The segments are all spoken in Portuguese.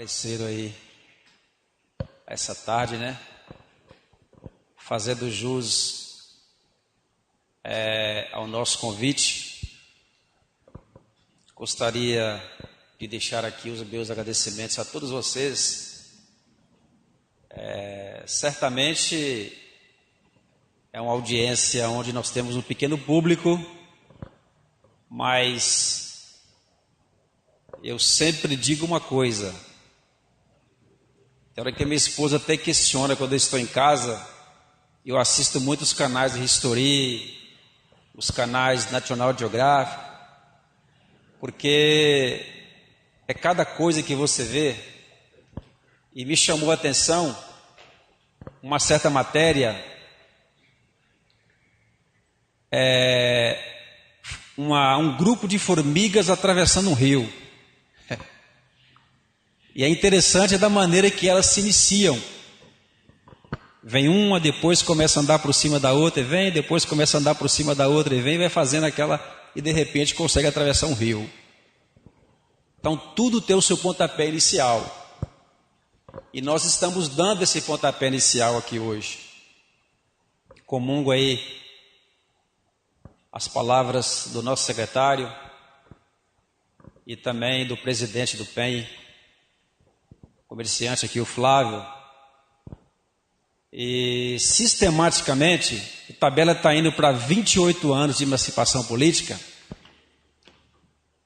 compareceram aí essa tarde, né? Fazendo jus ao nosso convite. Gostaria de deixar aqui os meus agradecimentos a todos vocês. Certamente é uma audiência onde nós temos um pequeno público, mas eu sempre digo uma coisa. Tem hora que a minha esposa até questiona quando eu estou em casa. Eu assisto muitos canais de History, os canais National Geographic, porque é cada coisa que você vê. E me chamou a atenção uma certa matéria, um grupo de formigas atravessando um rio. E é interessante da maneira que elas se iniciam. Vem uma, depois começa a andar por cima da outra, e vem, depois começa a andar por cima da outra, e vem, vai fazendo aquela, e de repente consegue atravessar um rio. Então tudo tem o seu pontapé inicial. E nós estamos dando esse pontapé inicial aqui hoje. Comungo aí as palavras do nosso secretário e também do presidente do PEN, comerciante aqui, o Flávio. E sistematicamente, a tabela está indo para 28 anos de emancipação política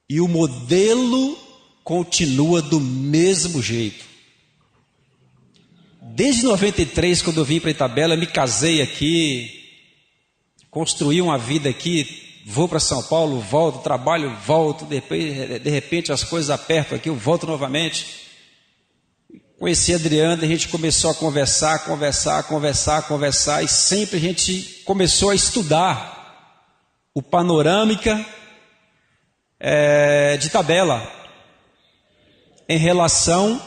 e o modelo continua do mesmo jeito. Desde 93, quando eu vim para Itabela, me casei aqui, construí uma vida aqui, vou para São Paulo, volto, trabalho, volto, de repente as coisas apertam aqui, eu volto novamente. Conheci a Adriana, a gente começou a conversar, e sempre a gente começou a estudar o panorâmica de Itabela em relação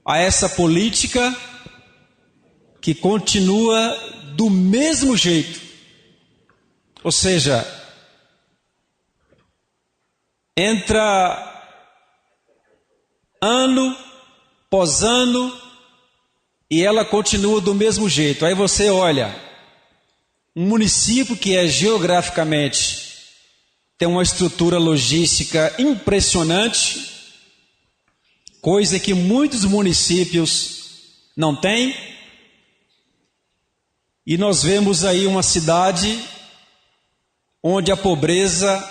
a essa política que continua do mesmo jeito. Ou seja, entra ano após ano e ela continua do mesmo jeito. Aí você olha, um município que é geograficamente, tem uma estrutura logística impressionante, coisa que muitos municípios não têm, e nós vemos aí uma cidade onde a pobreza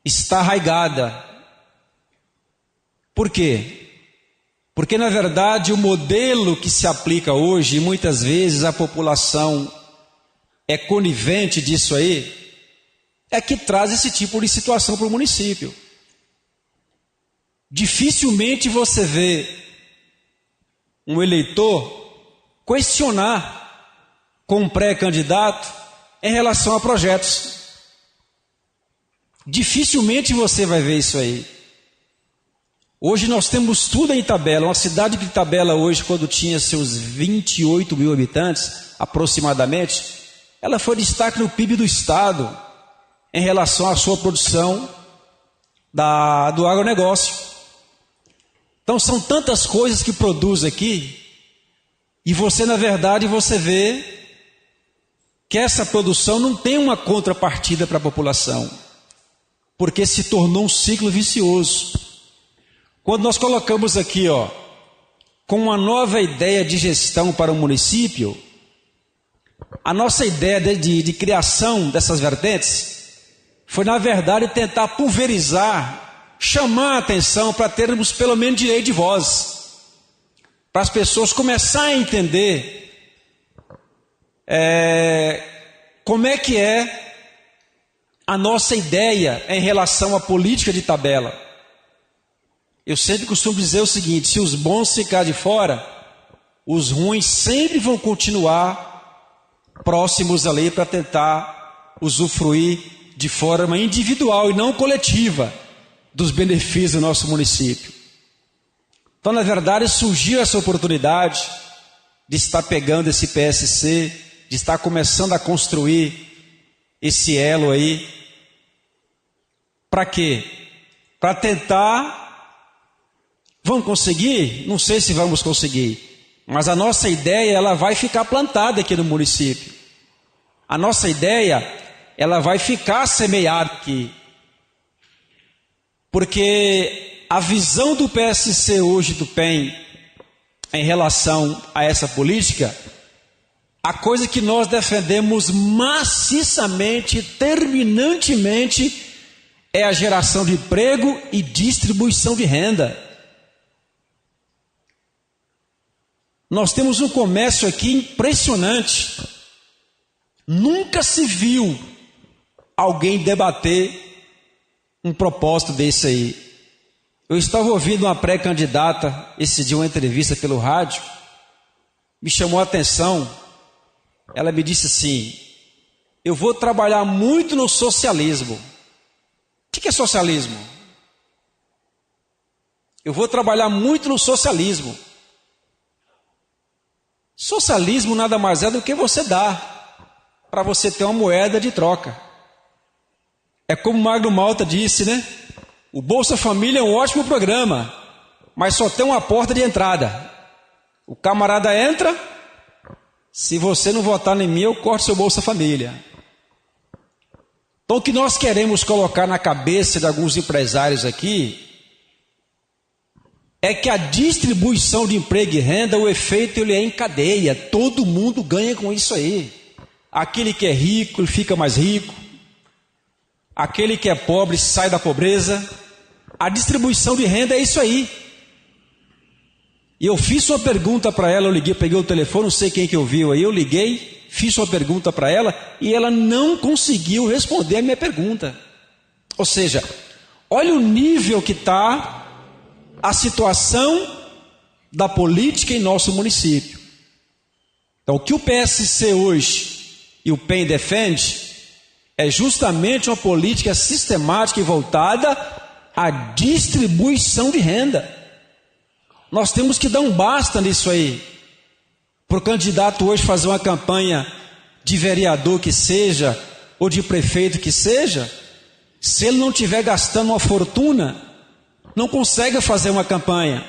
está arraigada. Por quê? Porque, na verdade, o modelo que se aplica hoje, e muitas vezes a população é conivente disso aí, é que traz esse tipo de situação para o município. Dificilmente você vê um eleitor questionar com um pré-candidato em relação a projetos. Dificilmente você vai ver isso aí. Hoje nós temos tudo em Itabela, uma cidade que Itabela hoje, quando tinha seus 28 mil habitantes, aproximadamente, ela foi destaque no PIB do Estado, em relação à sua produção do agronegócio. Então são tantas coisas que produz aqui, e você, na verdade, você vê que essa produção não tem uma contrapartida para a população, porque se tornou um ciclo vicioso. Quando nós colocamos aqui, com uma nova ideia de gestão para o município, a nossa ideia de criação dessas vertentes foi, na verdade, tentar pulverizar, chamar a atenção para termos pelo menos direito de voz, para as pessoas começarem a entender como é que é a nossa ideia em relação à política de Itabela. Eu sempre costumo dizer o seguinte: se os bons ficarem de fora, os ruins sempre vão continuar próximos ali para tentar usufruir de forma individual e não coletiva dos benefícios do nosso município. Então, na verdade, surgiu essa oportunidade de estar pegando esse PSC, de estar começando a construir esse elo aí. Para quê? Para tentar Vamos conseguir? Não sei se vamos conseguir, mas a nossa ideia ela vai ficar plantada aqui no município. A nossa ideia ela vai ficar semeada aqui. Porque a visão do PSC hoje, do PEN, em relação a essa política, a coisa que nós defendemos maciçamente, terminantemente, é a geração de emprego e distribuição de renda. Nós temos um comércio aqui impressionante. Nunca se viu alguém debater um propósito desse aí. Eu estava ouvindo uma pré-candidata esse dia, uma entrevista pelo rádio, me chamou a atenção. Ela me disse assim: eu vou trabalhar muito no socialismo. O que é socialismo? Eu vou trabalhar muito no socialismo. Socialismo nada mais é do que você dar, para você ter uma moeda de troca. É como o Magno Malta disse, né? O Bolsa Família é um ótimo programa, mas só tem uma porta de entrada. O camarada entra, se você não votar em mim, eu corto seu Bolsa Família. Então o que nós queremos colocar na cabeça de alguns empresários aqui é que a distribuição de emprego e renda, o efeito ele é em cadeia, todo mundo ganha com isso aí. Aquele que é rico, ele fica mais rico. Aquele que é pobre sai da pobreza. A distribuição de renda é isso aí. E eu fiz uma pergunta para ela, eu liguei, peguei o telefone, não sei quem que ouviu aí, eu liguei, fiz uma pergunta para ela e ela não conseguiu responder a minha pergunta. Ou seja, olha o nível que está a situação da política em nosso município. Então, o que o PSC hoje e o PEN defende é justamente uma política sistemática e voltada à distribuição de renda. Nós temos que dar um basta nisso aí. Para o candidato hoje fazer uma campanha de vereador que seja, ou de prefeito que seja, se ele não estiver gastando uma fortuna, não consegue fazer uma campanha.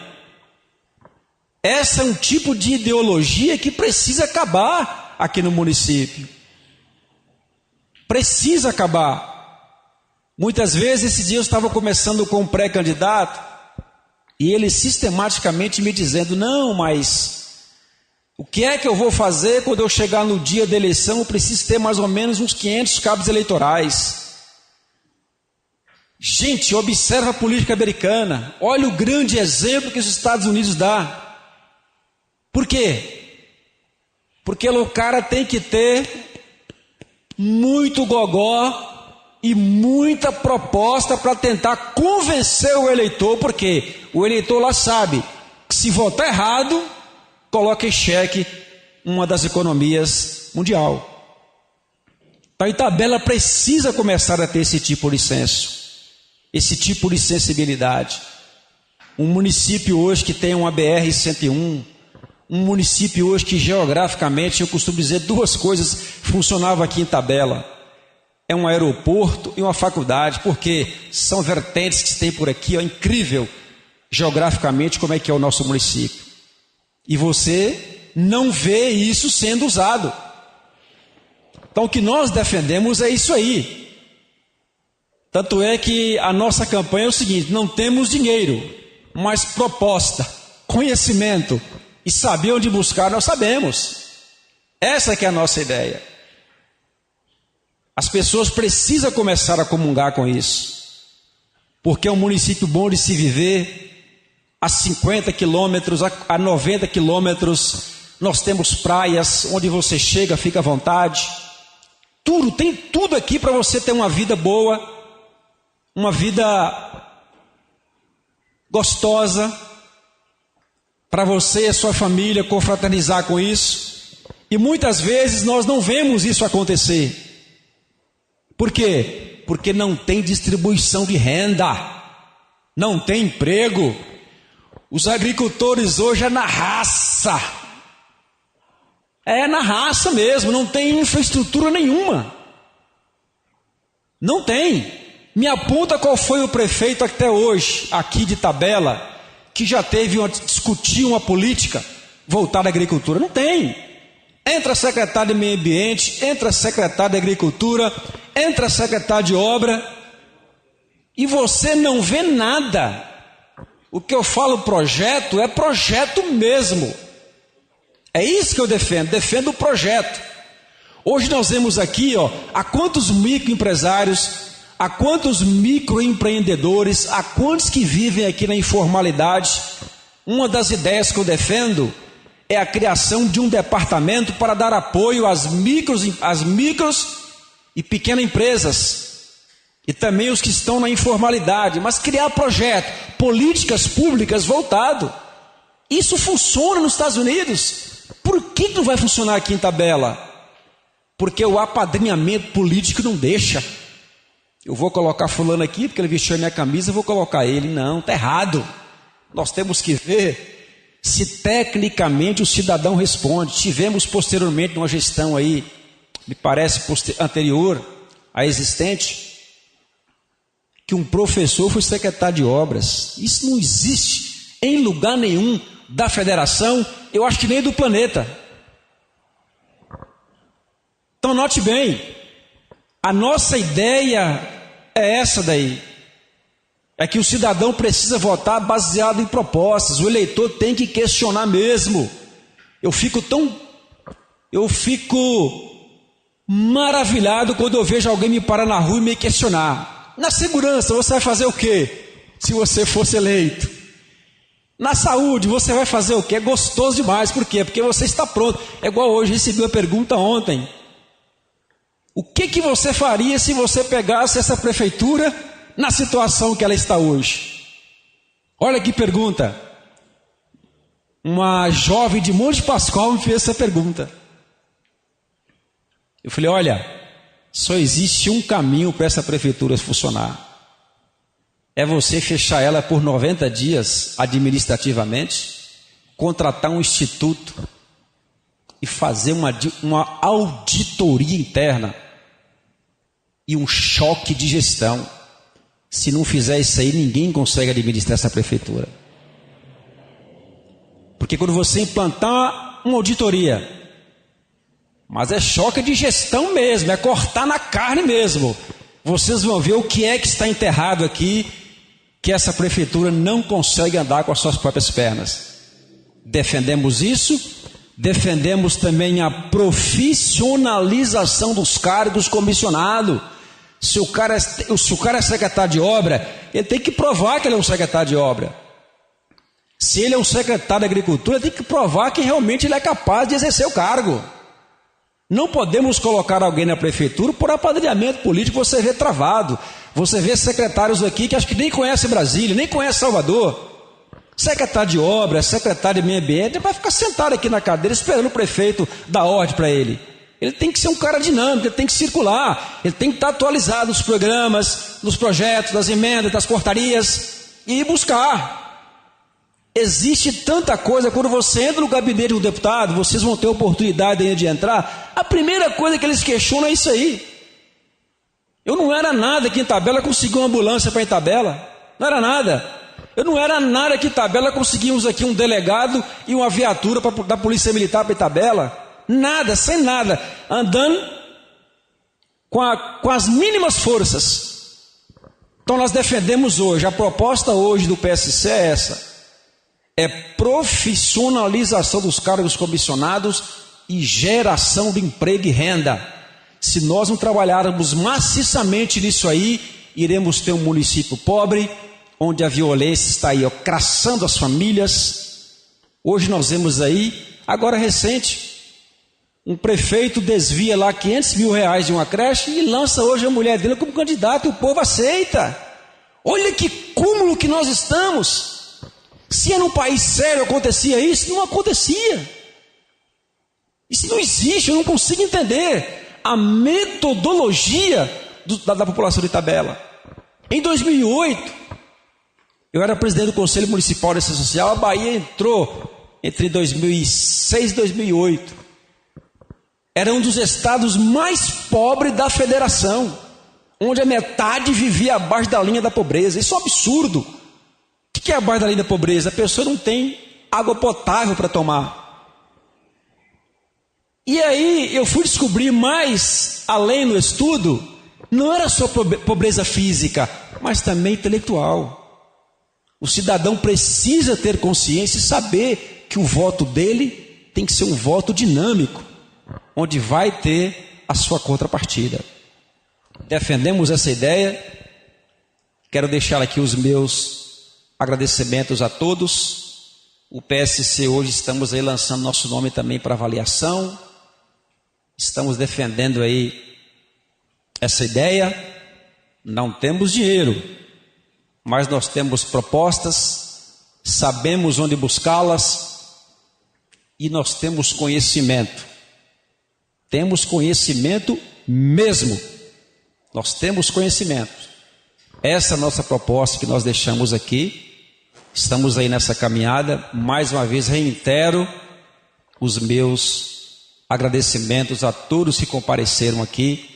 Essa é um tipo de ideologia que precisa acabar aqui no município. Precisa acabar. Muitas vezes, esse dia eu estava conversando com um pré-candidato e ele sistematicamente me dizendo: não, mas o que é que eu vou fazer quando eu chegar no dia da eleição? Eu preciso ter mais ou menos uns 500 cabos eleitorais. Gente, observa a política americana. Olha o grande exemplo que os Estados Unidos dão. Por quê? Porque o cara tem que ter muito gogó e muita proposta para tentar convencer o eleitor, porque o eleitor lá sabe que se votar errado, coloca em xeque uma das economias mundial. Então a Itabela precisa começar a ter esse tipo de senso, esse tipo de sensibilidade. Um município hoje que tem uma BR-101, um município hoje que geograficamente, eu costumo dizer duas coisas funcionavam aqui em Itabela: é um aeroporto e uma faculdade, porque são vertentes que se tem por aqui, é incrível geograficamente como é que é o nosso município. E você não vê isso sendo usado. Então o que nós defendemos é isso aí. Tanto é que a nossa campanha é o seguinte: não temos dinheiro, mas proposta, conhecimento e saber onde buscar nós sabemos. Essa que é a nossa ideia. As pessoas precisam começar a comungar com isso, porque é um município bom de se viver. A 50 quilômetros, a 90 quilômetros, nós temos praias onde você chega, fica à vontade. Tudo, tem tudo aqui para você ter uma vida boa, uma vida gostosa, para você e a sua família confraternizar com isso. E muitas vezes nós não vemos isso acontecer. Por quê? Porque não tem distribuição de renda, não tem emprego. Os agricultores hoje é na raça. É na raça mesmo, não tem infraestrutura nenhuma. Não tem. Me aponta qual foi o prefeito até hoje, aqui de Itabela, que já discutiu uma política voltada à agricultura? Não tem. Entra secretário de Meio Ambiente, entra secretário de Agricultura, entra secretário de Obra, e você não vê nada. O que eu falo projeto é projeto mesmo. É isso que eu defendo o projeto. Hoje nós vemos aqui, a quantos microempresários, a quantos microempreendedores, a quantos que vivem aqui na informalidade. Uma das ideias que eu defendo é a criação de um departamento para dar apoio às micros e pequenas empresas, e também os que estão na informalidade, mas criar projetos, políticas públicas voltado. Isso funciona nos Estados Unidos. Por que não vai funcionar aqui em Itabela? Porque o apadrinhamento político não deixa. Eu vou colocar fulano aqui, porque ele vestiu a minha camisa, eu vou colocar ele. Não, está errado. Nós temos que ver se tecnicamente o cidadão responde. Tivemos posteriormente uma gestão aí, me parece anterior à existente, que um professor foi secretário de obras. Isso não existe em lugar nenhum da federação, eu acho que nem do planeta. Então note bem, a nossa ideia é essa daí. É que o cidadão precisa votar baseado em propostas. O eleitor tem que questionar mesmo. Eu fico maravilhado quando eu vejo alguém me parar na rua e me questionar. Na segurança, você vai fazer o quê se você fosse eleito? Na saúde, você vai fazer o quê? É gostoso demais. Por quê? Porque você está pronto. É igual hoje, recebi uma pergunta ontem. O que você faria se você pegasse essa prefeitura na situação que ela está hoje? Olha que pergunta. Uma jovem de Monte Pascoal me fez essa pergunta. Eu falei, olha, só existe um caminho para essa prefeitura funcionar. É você fechar ela por 90 dias administrativamente, contratar um instituto e fazer uma auditoria interna e um choque de gestão. Se não fizer isso aí, ninguém consegue administrar essa prefeitura. Porque quando você implantar uma auditoria, mas é choque de gestão mesmo, é cortar na carne mesmo, vocês vão ver o que é que está enterrado aqui, que essa prefeitura não consegue andar com as suas próprias pernas. Defendemos isso, defendemos também a profissionalização dos cargos comissionados. Se o cara é secretário de obra, ele tem que provar que ele é um secretário de obra. Se ele é um secretário de agricultura, ele tem que provar que realmente ele é capaz de exercer o cargo. Não podemos colocar alguém na prefeitura por apadrinhamento político. Você vê travado. Você vê secretários aqui que acho que nem conhecem Brasília, nem conhecem Salvador. Secretário de obra, secretário de meio ambiente, vai ficar sentado aqui na cadeira esperando o prefeito dar ordem para ele. Ele tem que ser um cara dinâmico, ele tem que circular, ele tem que estar atualizado nos programas, nos projetos, das emendas, das portarias, e ir buscar. Existe tanta coisa. Quando você entra no gabinete de um deputado, vocês vão ter oportunidade de entrar, a primeira coisa que eles questionam é isso aí. Eu não era nada aqui em Itabela, consegui uma ambulância para Itabela, não era nada. Eu não era nada aqui em Itabela, conseguimos aqui um delegado e uma viatura da Polícia Militar para Itabela. Nada, sem nada, andando com as mínimas forças. Então nós defendemos hoje, a proposta hoje do PSC é essa, é profissionalização dos cargos comissionados e geração de emprego e renda. Se nós não trabalharmos maciçamente nisso aí, iremos ter um município pobre, onde a violência está aí, craçando as famílias. Hoje nós vemos aí, agora recente, um prefeito desvia lá 500 mil reais de uma creche e lança hoje a mulher dele como candidata e o povo aceita. Olha que cúmulo que nós estamos. Se era um país sério acontecia isso, não acontecia. Isso não existe, eu não consigo entender a metodologia da população de Itabela. Em 2008, eu era presidente do Conselho Municipal de Assistência Social, a Bahia entrou entre 2006 e 2008. Era um dos estados mais pobres da federação, onde a metade vivia abaixo da linha da pobreza. Isso é um absurdo. O que é abaixo da linha da pobreza? A pessoa não tem água potável para tomar. E aí eu fui descobrir mais além no estudo, não era só pobreza física, mas também intelectual. O cidadão precisa ter consciência e saber que o voto dele tem que ser um voto dinâmico, onde vai ter a sua contrapartida. Defendemos essa ideia. Quero deixar aqui os meus agradecimentos a todos. O PSC hoje estamos aí lançando nosso nome também para avaliação. Estamos defendendo aí essa ideia. Não temos dinheiro, mas nós temos propostas, sabemos onde buscá-las e nós temos conhecimento. Temos conhecimento mesmo. Nós temos conhecimento. Essa é a nossa proposta que nós deixamos aqui. Estamos aí nessa caminhada. Mais uma vez reitero os meus agradecimentos a todos que compareceram aqui.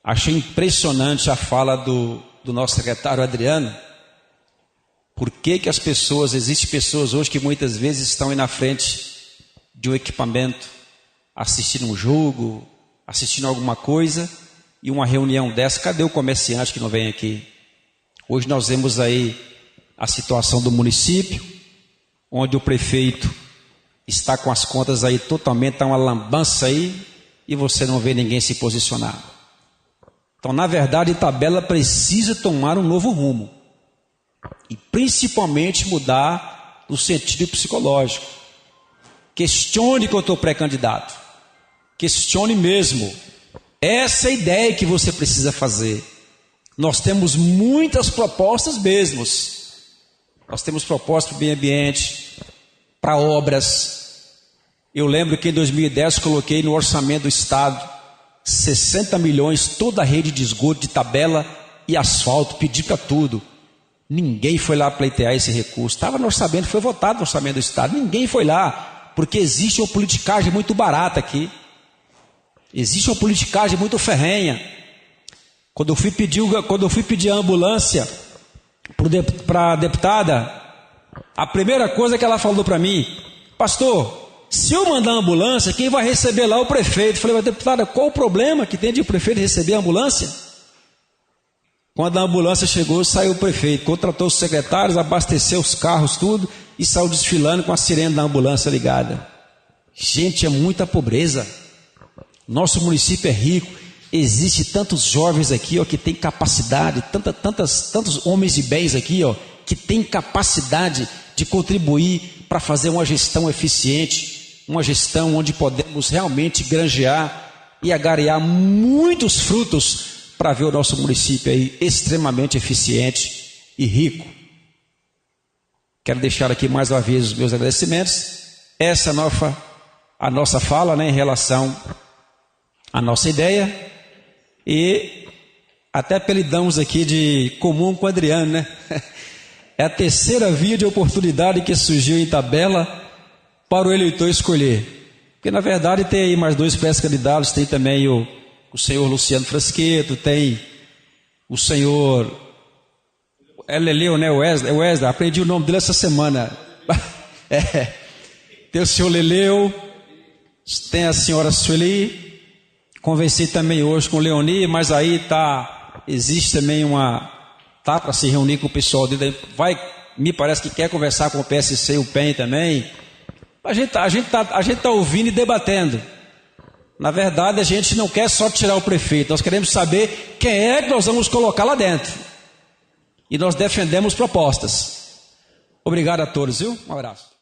Achei impressionante a fala do nosso secretário Adriano. Por que as pessoas, existem pessoas hoje que muitas vezes estão aí na frente de um equipamento, assistindo um jogo, assistindo alguma coisa, e uma reunião dessa, cadê o comerciante que não vem aqui? Hoje nós vemos aí a situação do município, onde o prefeito está com as contas aí totalmente, está uma lambança aí, e você não vê ninguém se posicionar. Então, na verdade, Itabela precisa tomar um novo rumo. E principalmente mudar no sentido psicológico. Questione que eu estou pré-candidato. Questione mesmo. Essa é a ideia que você precisa fazer. Nós temos muitas propostas mesmos. Nós temos propostas para o meio ambiente, para obras. Eu lembro que em 2010 coloquei no orçamento do Estado 60 milhões, toda a rede de esgoto, de tabela e asfalto, pedi para tudo. Ninguém foi lá pleitear esse recurso. Estava no orçamento, foi votado no orçamento do Estado. Ninguém foi lá, porque existe uma politicagem muito barata aqui. Existe uma politicagem muito ferrenha. Quando eu fui pedir a ambulância para a deputada, a primeira coisa que ela falou para mim: pastor, se eu mandar a ambulância, quem vai receber lá é o prefeito. Eu falei: mas deputada, qual o problema que tem de o prefeito receber a ambulância? Quando a ambulância chegou, saiu o prefeito, contratou os secretários, abasteceu os carros, tudo, e saiu desfilando com a sirene da ambulância ligada. Gente, é muita pobreza. Nosso município é rico, existe tantos jovens aqui, ó, que tem capacidade, tantos homens de bens aqui, ó, que tem capacidade de contribuir para fazer uma gestão eficiente, uma gestão onde podemos realmente granjear e agariar muitos frutos para ver o nosso município aí extremamente eficiente e rico. Quero deixar aqui mais uma vez os meus agradecimentos. Essa é a nossa fala, né, em relação à nossa ideia, e até apelidamos aqui de comum com o Adriano, né? É a terceira via de oportunidade que surgiu em Itabela para o eleitor escolher. Porque na verdade tem aí mais dois pré-candidatos, tem também o senhor Luciano Frasqueto, tem o senhor Leleu, né? Wesley, aprendi o nome dele essa semana. Tem o senhor Leleu, tem a senhora Sueli, conversei também hoje com o Leoni, mas aí existe também para se reunir com o pessoal dele, me parece que quer conversar com o PSC e o PEN também. A gente tá ouvindo e debatendo. Na verdade, a gente não quer só tirar o prefeito, nós queremos saber quem é que nós vamos colocar lá dentro. E nós defendemos propostas. Obrigado a todos, viu? Um abraço.